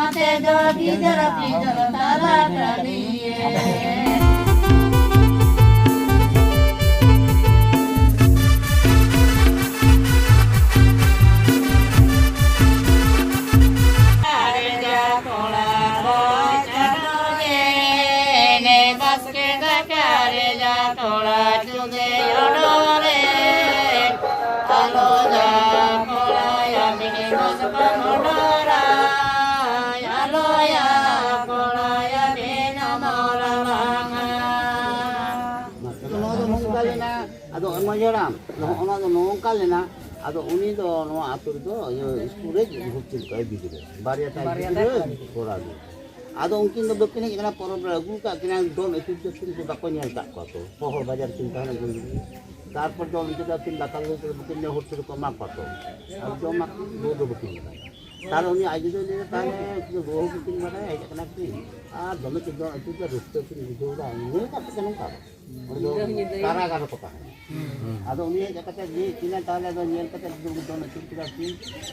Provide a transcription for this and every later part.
mate do pidara tala kaliye. Ado majaram, ona do nongkal na, ado uni do no atur do school re hukil kai bigre. Baria tai bigre pora do. Ado mungkin do bekini kana porob lagu ka kina dom itu tin ko bakon yang tak ko to. Pohor bajar cinta na gundu. তারপর যখন যেটা তিন lakh booking হচ্ছিল কমা কত আর জমা দৌড় booking তার উনি আগে যদি তাহলে বহু বুকিং মানে এখানে কি আর জমে কি এটা রুস্তে কি দৌড়া নিয়ে কাছে কেন কারো কারাগার কথা আদো উনি জায়গাতে যে কিনা তাহলে তো নিয়ে কাছে দৌড় চিন্তা করছি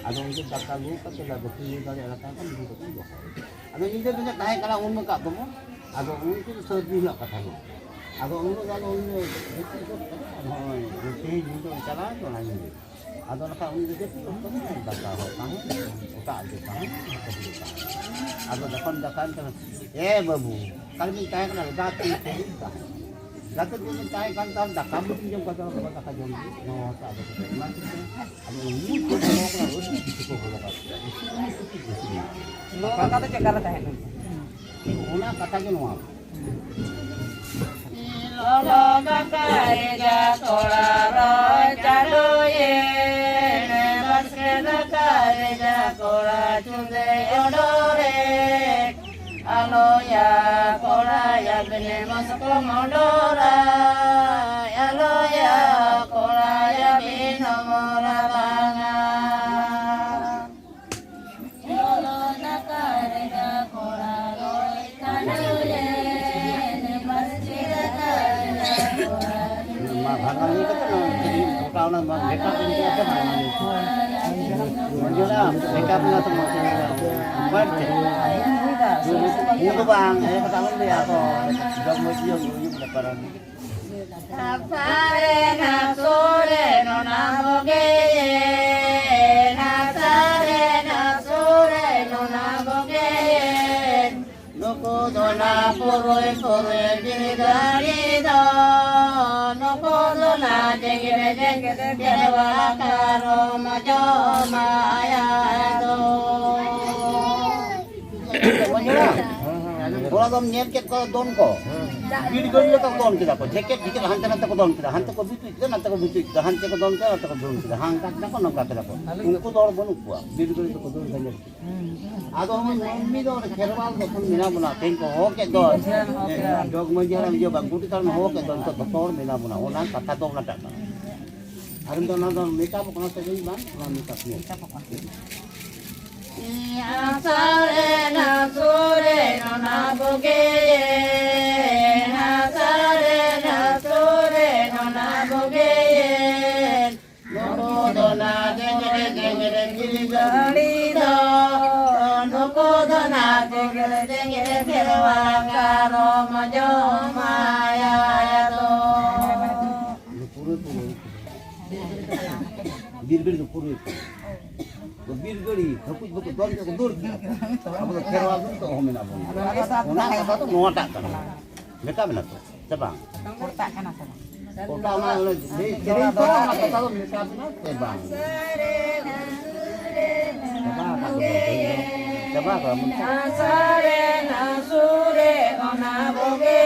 আদো উনি টাকা লোক কাছে লাগবে কি গাড়ি এলাকা kan begitu kan আদো ini তো তাই কারা অন্য কাজ দেবো আদো উনি তো সর্দি হওয়া কথা না আদো উনি জানো উনি হয় সেই জিনিস চালা তো নাই আদো না উনি যদি টাকা হয় ওটা আগে পায় আদো যখন দেখান এ বাবু kami tayo kana dati dati din tayo kan taon da kamu din yung kata ka jom no sa ada man ano ni ko ko na usi ko ko ka lo kata check kara tayo una kata jo no lo gakai ga tola ro chalo ye ne baske gakai ga tola chunde odore alo ya kola ya bene masako mondora alo ya kola ya bene mora banga alo nakare ga kola roi kanule ne masjid kare kola ma bhagan ni kata no jadi kau na ma beka pun dia apa manjula beka pun atau mau buat Ini bang, kata dia apa? Sudah mau dia mau lebaran. Napare napsore no namoge, napare napsore no namoge. Noko dona poroi poroi dirigari do, noko dona jengere jengere dewa karo majo maya do. Bola dom nyeket ko don ko. Bid gol ko don kita ko. Jacket dikit hante nante ko don kita. Hante ko bitu kita nante ko bitu kita. Hante ko don kita nante ko don kita. Hang kat ko nangka kita ko. Unko dor bonu ko. Bid gol ko don kanya. Ado mon mummi do kherwal ko kun mina buna ten ko ho ke do. Dog mo jara jo baguti tar ho ke don to tor mina buna. Ona kata do na ta. Arum do na do makeup ko na sa jai ban. Na makeup ni. Asare na sore no na boge, asare na sore no na boge. Noko do na dengere dengere kirigari do, noko do na dengere dengere kerwa karo majo maya do. Bir puru. Bir gari, thaput buk don ko dur. Abo kherwa dun to homena bon. Ona kata to nota kan. Meka bena to. Tebang. Kurta kana sana. Kota ma de jadi to ma kata to meka bena tebang. Coba kamu. Asare na sure ona boge.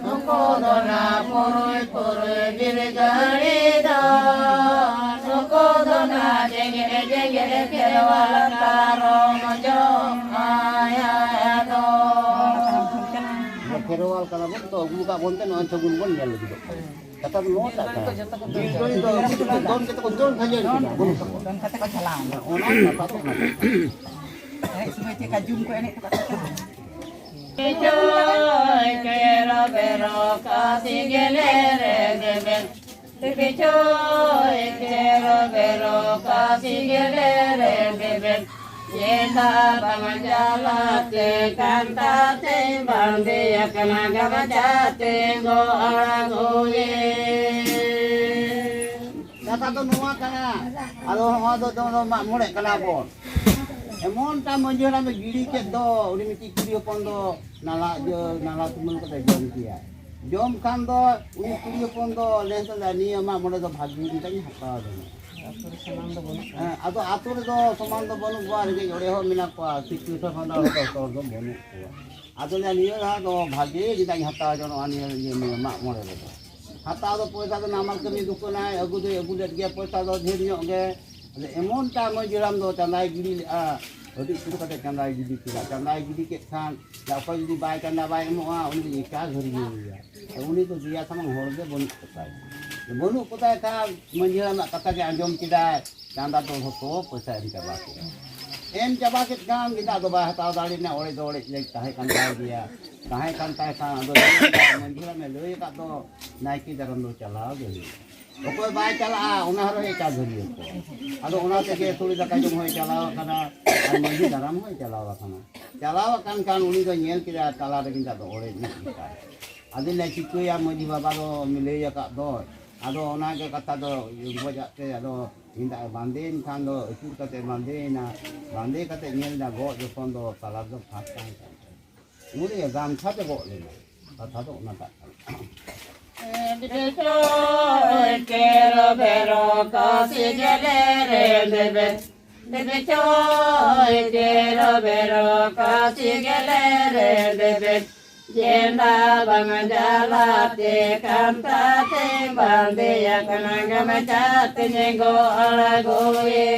Noko dona poroi poroi dirigari do. Noko dona jengere jengere kerwala karo majo maya do. Kerwal kana bon to muka bonte no antagun bon yal gitu. Kata no ta ka. Doi to don kita ko don khajer kita. Don kata ko salam. Ona kata to na. Semua cek kajun ko enek kata. Joy kero bero kasi gelere gebel. Joy kero bero kasi gelere gebel. Jenda bangajalate kantate bande yakana gamajate go aragoye. Kata tu nuwa kana, ado mak mulai kana pon. Emon ta menjara me giri ke do, uni mesti kiri pon do nala tumul kata jom kia. Jom kan do uni kiri pon do lesa da ni mak mulai do bhagi ni tadi hakka do. Ado atur do saman do bonu gua rege jore ho mina kwa sikku sa khanda ho to do bonu kwa. Ado le ni ha do bhagi ni tadi hakka jono ani ni mak mulai do. Hatta do poisa do namal kami dukuna agu de ge poisa do dher nyok ge. Emon ta menjeram do candai gidi odi itu kata candai gidi kira candai gidi ke kan ya apa jadi baik canda baik emo uni di ka ghari ya uni to dia sama hor de bonu kota ka menjeram kata ke anjom kidai canda to hoto poisa di ka bak em jaba ke kan kita do ba hata dali na ore dole le tahe candai dia tahe candai kan do menjeram me loi ka do naiki daram do chala ge Okoi bai chala una haro he ka dhuri ko ado una tege thori da kai jom hoy chala kana manji daram hoy chala kana kan uni do nyel kira chala de kinda do ore ni ka adi le chiku ya manji baba do mile ya ka do ado ona ke kata do yubo jate ado hinda bandin kan do ikur kate bandina bande kate nyel da go do kon do chala do phata muri ya gam chate go le kata do ona ta Quiero pero casi gelere debe quiero pero casi gelere debe jenda bangajalate kantate bande yakana gamachate nego alagoye.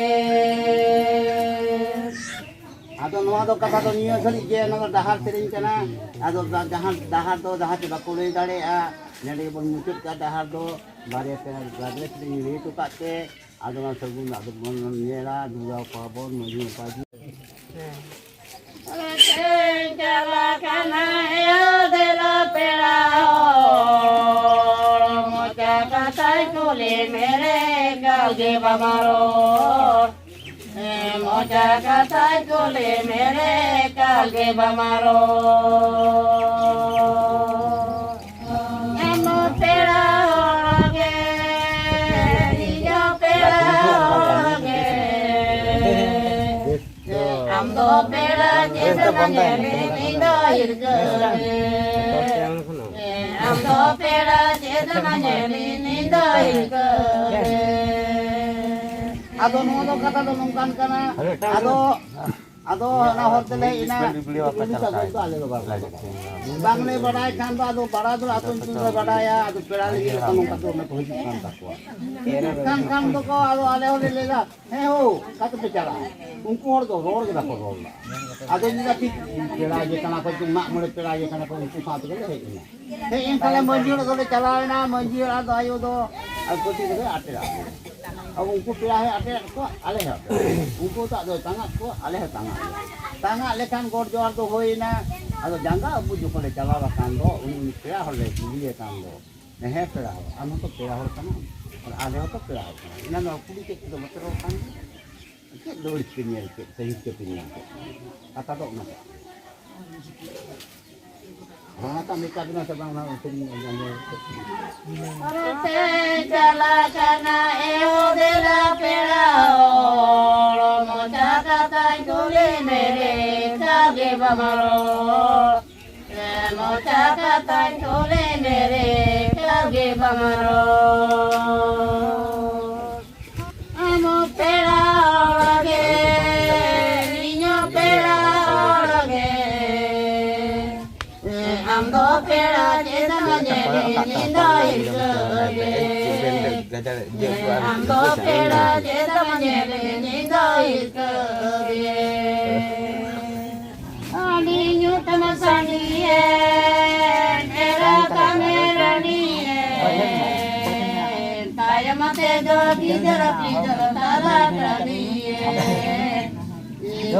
Ado noa do kata do niyo sari je no dahar sering kana ado dahar do te bakule dare a nade bon mutut ka dahar do bare te gadre sering le tu kate ado na sagun ado bon nera dua pabon maju pagi jala kana yo de la pera mocha kata kule mere gauge bamaro mocha kata kule mere kalge bamaro amo pera ge yo pera ge amdo pera jesa nyele nindo irge amdo pera jesa nyele nindo irge ado no kata do nongkan kana ado na hortele ina ale do bangle badai kan do ado bada do atun tun badaya ado perale ge kanong kato me pohi kan takwa kan do ko ado ale hole lega he ho kato bicara unku hor do ror ge dako ror ado ni da tik pelaje kana ko mak mole pelaje kana ko unku satu ge he ina he in kale manjir do chalai na manjir ado ayo do agoti ge atera Aku ukur pelahe ate ko ale ha ukur tak do tangak ko ale ha tangak lekan gor jor do hoina ado janga abu jo kole chala kan do uni pela hole liye kan do nehe pela anu to pela hol kana ale to pela ina no kuli ke do matro kan ke do ikinya ke sayu ke pinya kata do na Rata mereka bina sebang na sini ngane. Arate jala kana eo de la pera lo mocha kata kule mere kage bamaro. Mocha kata kule mere kage bamaro. Amo pera lage niño pera lage amdo pera jesa nyele nindo irge amdo pera jesa nyele nindo irge ani nyutama saniye era kameraniye tayamate do gidara pidara talataniye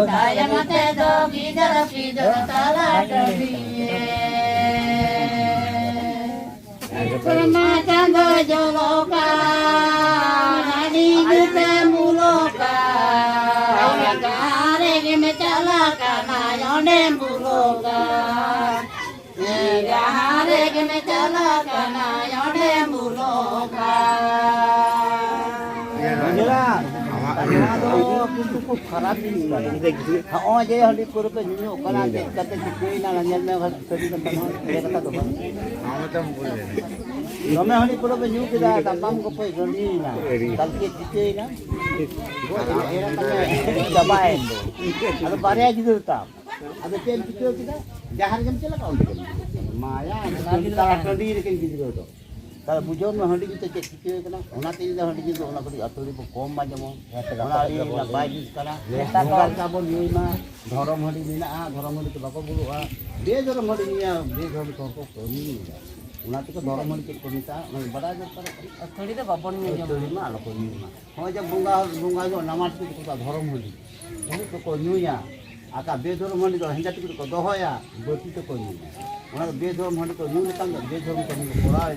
tayamate do gidara pidara talataniye Semakan dojolokan, adi kita mulukan, kare kime calakan, ayone mulukan, kare kime calakan, ayone mulukan. Jelas. Aduh, cukup खराब नहीं हुआ हाँ और ये हल्दी पूरे पे नहीं होगा ना कहते चिकनी ना लंजन में सभी का तमाम ये कथा तो हमें हल्दी पूरे पे न्यू किया तमाम को कोई गंदी ना कल के चिकनी ना वो ये ना दबाए अब बारे gitu tak ada tem चिकनी kita jahar jam cila kau dikit Maya kita sendiri kan gitu tu kalau bujon mah handi kita cek cek kena ona tin dah handi kita ona kali aturi kom aja mo ona ini nak baju sekarang kita kalau sabun ni mah dhorom handi ni na dhorom handi tu bako bulu dia dhorom handi ni dia dhorom ko ni ona tu ko dhorom handi ko minta bada jo par aturi tu babon ni jo mah ala ko ni mah ho jab bunga jo namaz tu ko dhorom handi ini ko ni ya aka be dhorom handi do henda tu ko dohoya goti tu ko ni ona bedrom handi ko nu lekan bedrom ko ni korai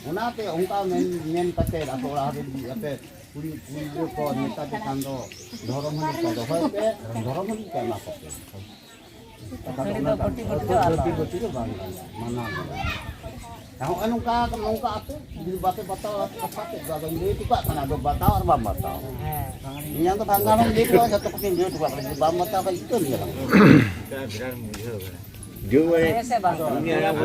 ona te onka men kate ato ora hadi ape puri ko neta te kando dhorom handi ko dohoi pe dhorom handi ka na kote goti ko bang mana Nah, anungka ato di bate batao apa te bagan dia tu ka kana do batao ar bam batao yang to tanggalan dia tu satu kuping dia tu ka bam batao ka itu dia Dua ini ada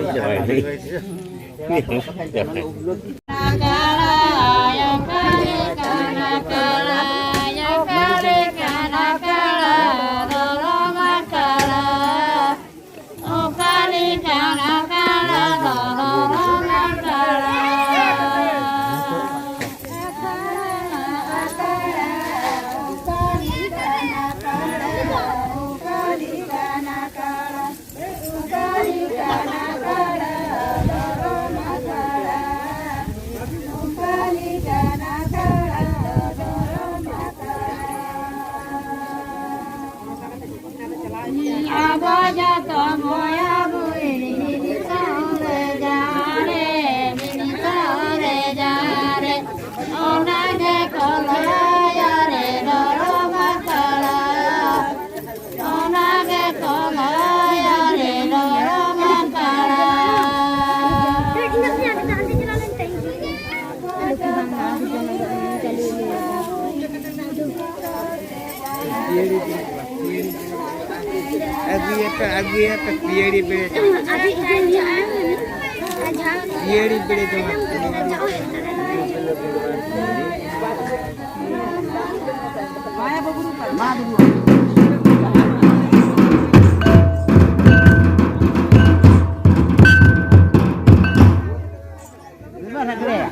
Agi apa piari bere Gimana kira ya?